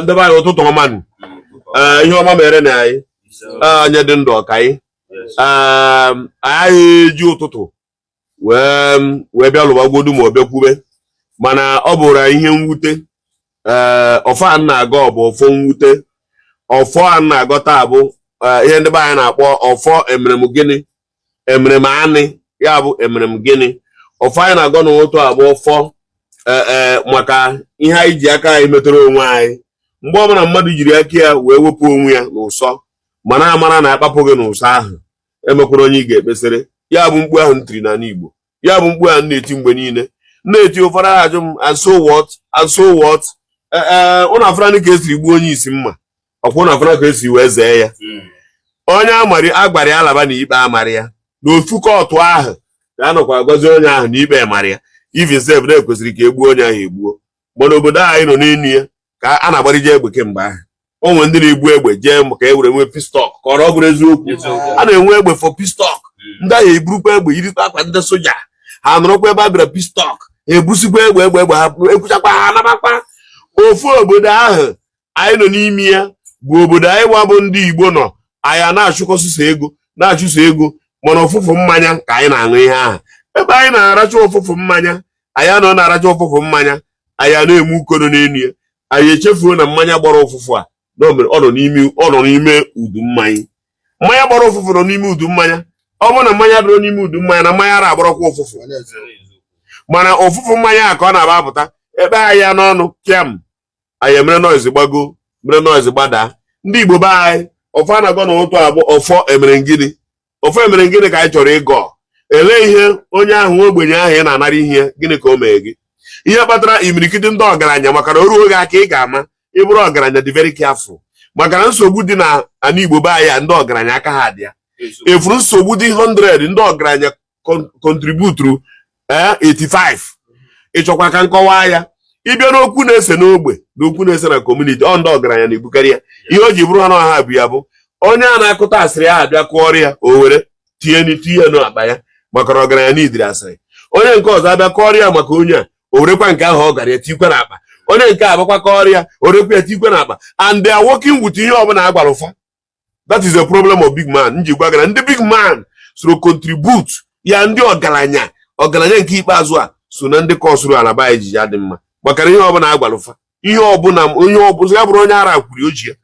ndebe anyị ụtụtụ ọma nụ. Ihe ọma mere na anyị anya dị ndụ ọka anyị anyị eji ụtụtụ wee bịa lụbagwodu ma ọ bịakwube mana ọ bụrụ ihe mwute. Ọfọ a na-aga ọ bụ ọfọ mwute. Ọfọ a na-agọ taa bụ ihe ndị be anyị na-akpọ ọfọ emerem gịnị emerem anị, ya bụ emerem gịnị. Ọfọ anyị na-agọ n'ụtụ a bụ ọfọ maka ihe anyị ji aka anyị metụrụ onwe anyị. Mgbe ọbụla mmadụ jiri aka ya wee wepụ onwe ya n'ụsọ mana amara na akpapụ gị n'ụsọ ahụ emekwara onye ị ga-ekpesịrị. Ya bụ mkpu ahụ ntiri n'ala Igbo, ya bụ mkpu ahụ na-eti mgbe niile na-eti. Ụfọdụ ajụ m and so what ụnụ afụranị ka esiri gbuo onye isi mma, ọkwa ụnụ afụranị ka esiri wee zee ya. Onye agbara ya alaba na ikpe amara ya n'ofu kọtụ ahụ ka a nọkwa agọzi onye ahụ na ikpe mara ya. Ivsef na-ekwesịrị ka egbuo onye ahụ egbuo, mana obodo anyị nọ n'elu ya ka a na-agbarije egbe kemgbe ahụ. O nwere ndị na-egbu egbe jee maka e were nwee pistọk ka ọ bụrụ eziokwu. A na-enwe egbe for pistọk. Ndị ahụ eburukwa egbe yirikwa akwa ndị soja, ha nọrọkwa ebe a bịara pistọk, ha ebusikwa egbe ha ekwuchakwa ha anabakwa. Ofu obodo ahụ anyị nọ n'ime ya bụ obodo anyị wabụ ndị Igbo nọ. Anyị na-achụso ego mana ọfụfụ mmanya ka anyị na-aṅụ ihe ahụ. Ebe anyị na-aracha ọfụfụ mmanya, anyị anọ na-aracha ọfụfụ mmanya, anyị na-eme uko nọ n'elu ya. Anyị echefuo na mmanya gbara ụfụfụ a ọ nọ n'ime udu mmanya. Mmanya gbara ụfụfụ nọ n'ime udu mmanya. Ọ bụrụ na mmanya dụrụ n'ime udu mmanya na mmanya ara agbarakwa ụfụfụ, mana ụfụfụ mmanya a ka ọ na-aba apụta ebe anyị n'ọnụ pịam anyị emere noizi gbago mere noizi gbadaa. Ndị Igbo be anyị ọfọ a na-agọ n'ụtụ abụ ọfọ emere ngịnị. Ọfọ emere ngịnị ka anyị chọrọ ịgọ. Ele ihe onye ahụ ogbenye ahụ ị na-anara ihe gịnị ka o mee gị. Ihe kpatara imirikiti ndị ọgaranya maka na o ruo gị aka ị ga-ama ịbụrụ ọgaranya dị very careful. Maka na nsogbu dị na ana Igbo be anyị ndị ọgaranya aka ha dị ya. Efuru nsogbu dị 100 ndị ọgaranya kontributuru 85. Ịchọkwa ka nkọwa ya ịbịa n'okwu na-ese n'ogbe na okwu na-ese na kọmuniti ọ ndị ọgaranya na-ebukarị ya. Ihe o ji bụrụ ha n'ọha bụ ya bụ onye a na-akụta asịrị ahụ bịa kụọrọ ya o were tinye n'akpa ya maka na ọgaranya n'idiri asịrị. Onye nke ọzọ abịa kọọrọ ya maka onye a o werekwa nke ahụ ọ gara ya tikwe n'akpa. Onye nke abakwa kọọrọ ya o werekwa ya tikwe n'akpa, and they are working with ihe ọbụla agwara ụfa. That is the problem of big man. Nji gwa gara ndị big man so contribute ya. Ndị ọgaranya nke ikpeazụ a so na ndị kọsụrụ alaba ejiji ya dị mma maka ihe ọbụla agwara ụfa. Ihe ọbụla onye ọbụla ya bụrụ onye ara kwuru oji ya,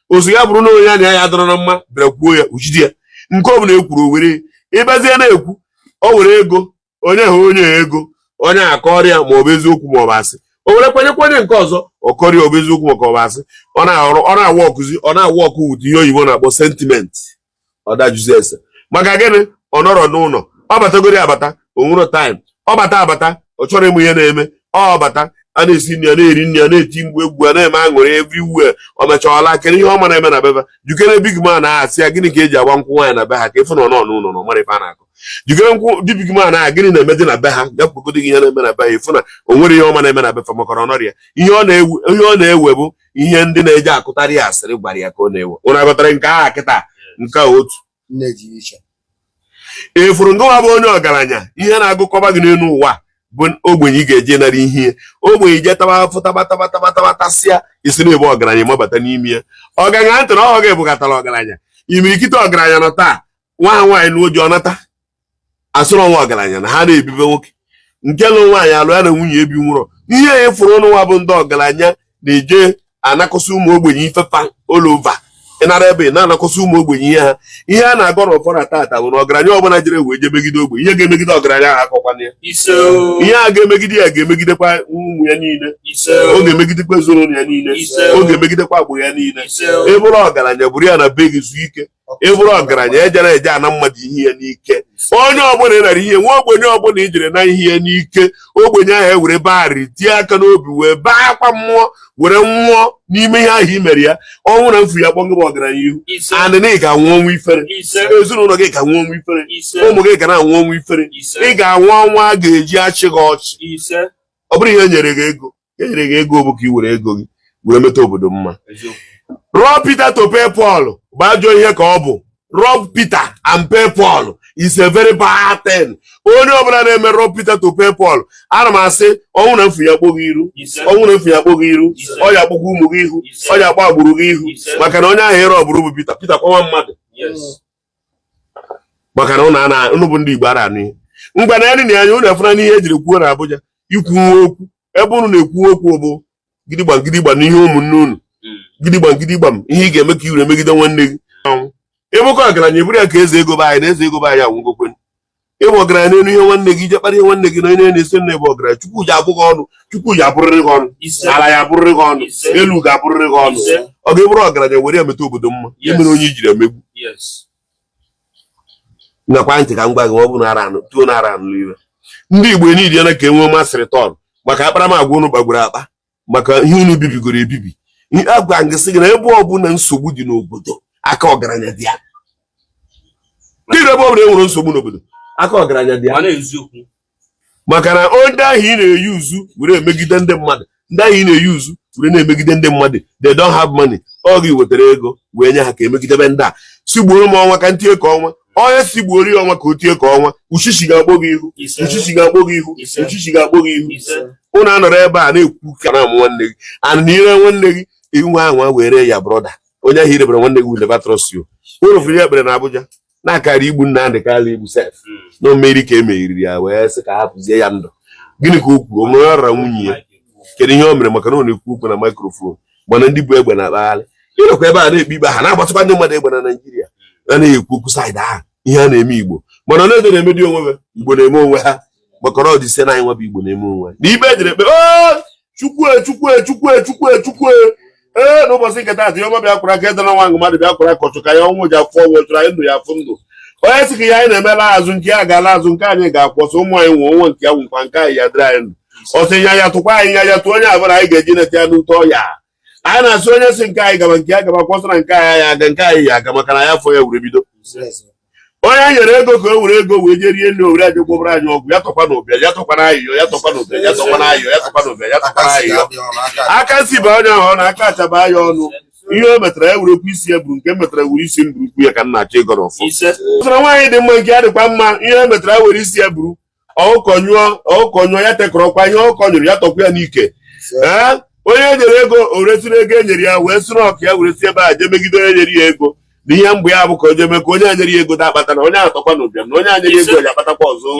ozu ya bụrụ na onye anya ya dọrọ na mma bịara kwuo ya ojide ya. Nke ọbụla ekwuru were ịbazie na-ekwu o were ego onye ha onye ego onye akọrọ ya ma ọ bụ eziokwu ma ọ bụ asị. O were kwenye nke ọzọ ọkọrọ ya ọ bụ eziokwu maka ọ bụ asị. Ọ na-awa ọkụ wute ihe oyibo na-akpọ sentiment. Ọ dajuzi ese maka gịnị ọ nọrọ n'ụlọ ọ batagoro ya abata onwero time ọ bata ọ chọrọ ịmụ ihe na-eme. Ọ bata a na-esi nri ya na-eri nri ya na-eti mgbe egwu a na-eme aṅụrị everywhere. Ọ mechawala kere ihe ọma na-eme na beba jukere big man asị ya gịnị ka eji agba nkwụ nwaanyị na be ha ka ịfụ nọ n'ụlọ na ọmara ife a na-akụ. Jukere nkwụ dị big man a gịnị na-emedi na be ha ya kpokọdo gị ihe na-eme na be ha ịfụ na o nwere ihe ọma na-eme na befa maka ọnọrọ ya. Ihe ọ na-ewe bụ ihe ndị na-eji akụtarị ya asịrị gwara ya ka ọ na-ewe. Ụnụ aghọtara nke aha kịta nke otu efuru ngụwa bụ onye ọgaranya. Ihe na-agụkọba gị n'elu ụwa bụ ogbenye ị ga-eje nara ihe. Ogbenye je tabatabatasịa isi na-ebe ọgaranya mabata n'ime ya. Ọgaranya ntị na ọhọ ga-ebugatara ọgaranya. Imirikite ọgaranya nọ taa nwa ha nwaanyị n'oji ọnata asụrụ ọnwa ọgaranya na ha na-ebibe nwoke nke lụ nwaanyị alụ ya na nwunye ebi nwụrọ. Ihe efuru n'ụwa bụ ndị ọgaranya na-eje anakọsị ụmụ ogbenye ifefa olova ịnara ebe na-anakọsị ụmụ ogbenye ihe ha. Ihe a na-agọ n'ụfọdụ tata bụ na ọgaranya ọbụla jere wee je megide ogbenye ihe ga-emegide ọgaranya ahụ akọkwana ya. Ihe a ga-emegide ya ga-emegidekwa ụmụ ya niile. O ga-emegidekwa ezinụlọ ya niile. O ga-emegidekwa agbụrụ ya niile. Ịbụrụ ọgaranya bụrụ ya na be gị zuo ike. Ịbụrụ ọgaranya ejere eje ana mmadụ ihe ya n'ike. Onye ọbụla ịnara ihe nwa ogbenye ọbụla ijere na ihe ya n'ike ogbenye ahụ ewere bagharị tie aka n'obi wee baa akwa mmụọ were nwụọ n'ime ihe ahụ i mere ya. Ọnwụ na mfu ya kpọngị bụ ọgaranya ihu andị ị ga-anwụ ọnwụ ifere. Ezinụlọ gị ga-anwụ ọnwụ ifere. Ụmụ gị ga na-anwụ ọnwụ ifere. Ị ga-anwụ ọnwụ a ga-eji achị gị ọchị. Ọ bụrụ ihe nyere gị ego enyere gị ego bụ ka i were ego gị were meta obodo mma. Rob Peter to pay Paul bụ ajọ ihe ka ọ bụ. Rob Peter and pay Paul is a very bad thing. Only ọbụla na-eme Peter to pay Paul. Ana m asị ọnwụ na mfu ya akpọghị iru. Ọnwụ na mfu ya akpọghị iru. Ọ ya akpọghị ụmụ gị ihu. Ọ ya akpọ agbụrụ gị ihu. Maka na onye ahụ ere ọbụrụ bụ Peter. Peter kpọwa mmadụ. Maka na unu bụ ndị Igbo ara anụ. Mgbe na ya na anya unu efuna n'ihe ejiri kwuo na Abuja. Ikwu okwu. Ebe unu na-ekwu okwu bụ gidigba n'ihe ụmụnne unu. Gidigba ihe ị ga-eme ka iru emegide nwanne gị. Ịbụkọ ọgaranya eburu ya ka eze ego be anyị na eze ego be anyị anwụgokwe. Ịbụ ọgaranya n'elu ihe nwanne gị ije kpara ihe nwanne gị na onye na-esi nne bụ ọgaranya Chukwu ji abụghị ọnụ. Chukwu ji abụrịrị gị ọnụ. Ala ya abụrịrị gị ọnụ. Elu ga-abụrịrị gị ọnụ. Ọ ga-eburu ọgaranya were ya meta obodo mma. Imere onye ijiri emegbu. Nakwa ntị ka m gwa gị ọ bụ na ara anụ tuo na ara anụ iwe. Ndị Igbo niile ya na ka enwee masịrị tọn maka akparamagwa unu gbagburu akpa maka ihe unu bibigoro ebibi. Agwa ngị sị gị na ebe ọbụla nsogbu dị n'obodo aka ọgaranya dị ya. Ndị ebe ọbụla enwere nsogbu n'obodo aka ọgaranya dị ya. Maka na onye ahụ ị na-eyi uzu were emegide ndị mmadụ, ndị ahụ ị na-eyi uzu were na-emegide ndị mmadụ, they don't have money. Ọ gị wetara ego wee nye ha ka emegidebe ndị a. Sigbuoro m ọnwa ka ntie ka ọnwa. Onye sigbuoro ya ọnwa ka o tie ka ọnwa. Uchichi ga-akpọ gị ihu. Uchichi ga-akpọ gị ihu. Uchichi ga-akpọ gị ihu. Unu anọrọ ebe a na-ekwu ka na-amụ nwanne gị. Ana ire nwanne gị iwu ahụ were ya broda. Onye ahụ irebere nwanne gị never trust you. Unu furu ya ekpere na Abuja na-akarị igbu Nnamdị Kanu igbu sef. Na mmeri ka emeriri ya wee sị ka hapụzie ya ndụ. Gịnị ka o kwuru? Onwe ya rara nwunye ya. Kedu ihe o mere maka na ọ na-ekwu okwu na microphone mana ndị bụ egbe na-akpagharị. Ịnọkwa ebe a na-ekpe ikpe ha na-agbatụkwa ndị mmadụ egbe na Naịjirịa. A na-ekwu okwu saịdị ahụ ihe a na-eme Igbo mana na-edo na-emedi onwe ha. Igbo na-eme onwe ha maka ọ dị ise na anyị nwabụ Igbo na-eme onwe ha. Na ibe ejiri ekpe Chukwu n'ụbọchị nke taata ihe ọma bịa kwụrụ aka ede na nwa mmadụ bịa kwụrụ aka ọchụ ka ya ọnwụ ji afọ ọnwụ chụrụ anyị ndụ ya afụ ndụ. Onye sị ka ya anyị na-emela azụ nke ya ga-ala azụ nke anyị ga-akwọsị ụmụ anyị nwe onwe nke ya nwụkwa nke anyị ya dịrị anyị ndụ. Ọsị ya tụkwa anyị ya tụọ onye abụrụ anyị ga-eji neta ya n'ute ọya. Anyị na-asị onye sị nke anyị gaba nke ya gaba kwọsịra nke anyị ya aga nke anyị ya aga maka na ya afọ ya were bido. Onye nyere ego ka o were ego wee je rie nne owere aje gwọbara anyị ọgwụ ya tọkwa n'ụbịa ya tọkwa n'ayịyọ ya tọkwa n'ụbịa ya tọkwa n'ayịyọ ya tọkwa n'ụbịa ya tọkwa n'ayịyọ. Aka si ba onye ahụ na aka achaba ya ọnụ. Ihe o metara ya werekwa isi ya buru nke metara were isi m burukwu ya ka m na-achọ ịgọ n'ọfọ. Ụtara nwaanyị dị mma nke ya dịkwa mma ihe metara ya were isi ya buru ọkụkọ nyụọ ya tekọrọkwa ihe ọkụkọ nyụrụ ya tọkwa ya n'ike. Onye nyere ego o resịrị ego e nyere ya wee sịrị ọka ya were si ebe a jee megide onye nyere ya ego. N'ihe mgbe ya bụ ka o jeme ka onye anyere ya ego da-akpata na onye atọkwa n'ụbịam na onye anyere ego ga-akpatakwa ọzọ.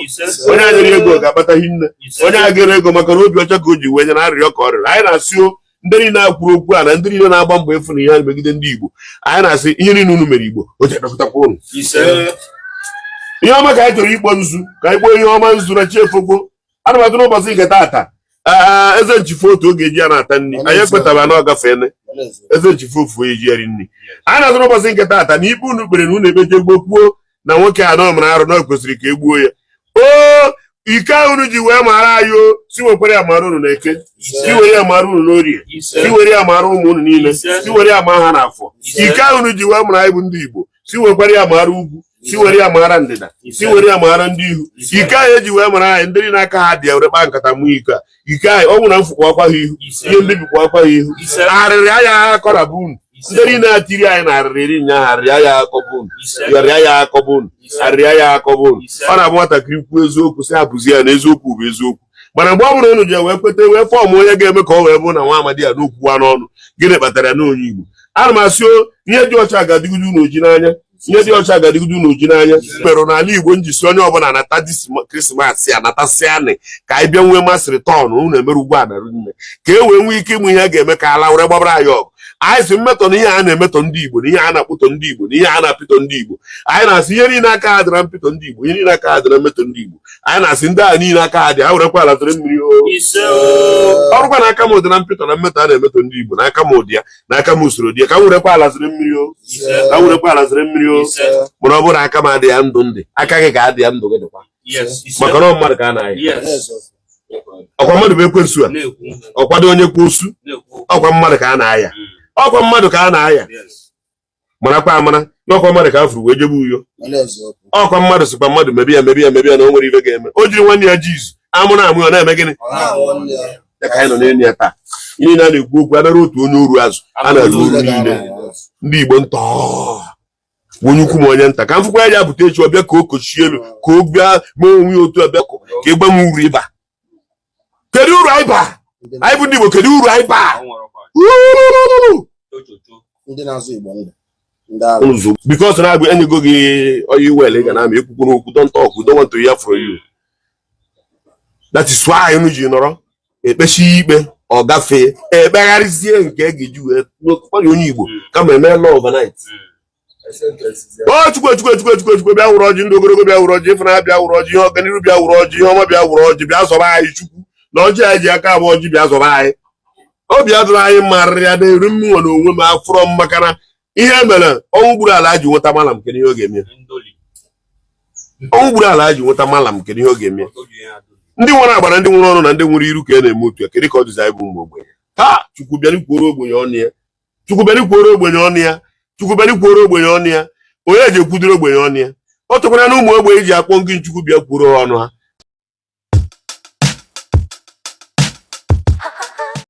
Onye anyere ego ga-akpata hinne. Onye agere ego maka na obi ọcha ka o ji wee nye na arịrịọ ka ọ rịrị. Anyị na-asị ndị niile na-akwuru okwu a na ndị niile na-agba mbọ efu na ihe megide ndị Igbo. Anyị na-asị ihe niile unu mere Igbo o ji adọpụtakwa unu. Ihe ọma ka anyị chọrọ ikpo nzu ka anyị kpọọ ihe ọma nzu na chiefogbo. Ana m atụ n'ụbọchị nke taata eze nchifu otu oge eji ya na-ata nri anyị ekpetaba na ọ gafeene eze nchifu ofu eji eri nri. Anyị na-atụ n'ụbọchị nke taata na ibe unu kpere na unu ebeje gbokpuo na nwoke a nọmara arụ na o kwesịrị ka e gbuo ya. Ike unu ji wee mara anyị si wekwere ya mara unu na Eke, si were ya mara unu n'Orie, si were ya mara ụmụ unu niile, si were ya mara ha n'afọ. Ike unu ji wee mara anyị bụ ndị Igbo, si wekwere ya mara ugwu, si were ya mara ndịda, si were ya mara ndị ihu. Ike anyị eji wee mara anyị ndị n'aka ha dị were kpaa nkata mụ ike a. Ike anyị ọ bụ na mfụkwa akwa ha ihu, ihe ndị bikwa akwa ha ihu. Arịrị anya akọra bụ unu. Ndị niile na-atiri anyị na arịrị iri nya arịrịa ya akọbụn arịrịa ya akọbụn arịrịa ya akọbụn. Ọ na-abụ nwatakịrị kwuo eziokwu sị hapụzi ya na eziokwu bụ eziokwu. Mana mgbe ọ bụrụ unu ji wee kweta wee fọọmụ onye ga-eme ka ọ wee bụrụ na nwa amadi ya n'okwuwa n'ọnụ gịnị kpatara ya na onye Igbo. Ana m asị ihe dị ọcha ga-adịgide unu oji n'anya. Ihe dị ọcha ga-adịgide unu oji n'anya. Merụ n'ala Igbo njisi onye ọbụla anata Krismas ya anatasịanị ka anyị bịa nwee masịrị tọn unu emere ugwu adarụ nne ka e wee nwee ike ịmụ ihe ga-eme ka ala were gbabara anyị ọgụ. Anyị si mmetọ na ihe a na-emetọ ndị Igbo na ihe a na-akpụtọ ndị Igbo na ihe a na-apịtọ ndị Igbo. Anyị na-asị ihe niile aka ha dị na mpịtọ ndị Igbo ihe niile aka ha dị na mmetọ ndị Igbo. Anyị na-asị ndị a niile aka ha dị ha werekwa ala zere mmiri ọrụkwa na aka m ụdị na mpịtọ na mmetọ a na-emetọ ndị Igbo na aka m ụdị ya na aka m usoro dị ya ka m werekwa ala zere mmiri ka m werekwa ala zere mmiri mana ọ bụrụ aka m adị ya ndụ ndị aka gị ga-adị ya ndụ gị dịkwa maka na mmadụ ka a na-aya ọkwa mmadụ bụ ekwensu a ọkwado onye kwa osu ọkwa mmadụ ka a na-aya ọkwa mmadụ ka a na-aya marakwa amara na ọkwa mmadụ ka a furu wee jebe uyo ọkwa mmadụ sịkwa mmadụ mebi ya na o nwere ibe ga-eme o jiri nwanne ya jizu amụrụ amụ ọ na-eme gịnị ya ka anyị nọ n'elu ya taa ihe na na-ekwu okwu anara otu onye oru azụ a na-alụ oru niile ndị Igbo ntọ onye ukwu ma onye nta ka m fụkwa ya bute echi ọbịa ka o kochie elu ka o bịa mee onwe otu ọbịa ka ịgba m uru ịba. Kedu uru anyị baa? Anyị bụ ndị Igbo, kedu uru anyị baa? Ndị na-azụ Igbo ndụ because na agụ enyego gị oyi wel ga na ama ekwukwuru okwu don't talk, we don't want to hear from you. That is why unu ji nọrọ ekpechi ikpe ọ gafee ekpegharịzie nke ga-eji wee kpọrọ onye Igbo kama eme law overnight. O chukwu bịa wụrụ ọjị, ndị ogologo bịa wụrụ ọjị, Ifeanyi bịa wụrụ ọjị, ihe ọganiru bịa wụrụ ọjị, ihe ọma bịa wụrụ ọjị, bịa zọba anyị Chukwu na ọjị anyị ji aka abụọ ọjị bịa zọba anyị. Obi adụrụ anyị marịrị ya na-eri mmụọ na onwe m afụrọ m maka na ihe mere ọnwụ gburu ala ji nweta malam kedu ihe ọ ga-eme. Ọnwụ gburu ala ji nweta malam kedu ihe ọ ga-eme. Ndị nwere agbara, ndị nwere ọnụ na ndị nwere iru ka a na-eme otu ya, kedu ka ọ dịzi anyị bụ mgbe ogbenye. Ha Chukwu bịara ikwuoro ogbenye ọnụ ya, Chukwu bịara ikwuoro ogbenye ọnụ ya, Chukwu bịara ikwuoro ogbenye ọnụ ya, onye ji ekwudoro ogbenye ọnụ ya. Ọ tụkwara na ụmụ ogbenye ji akpọ ngị Chukwu bịa kwuoro ọnụ ha.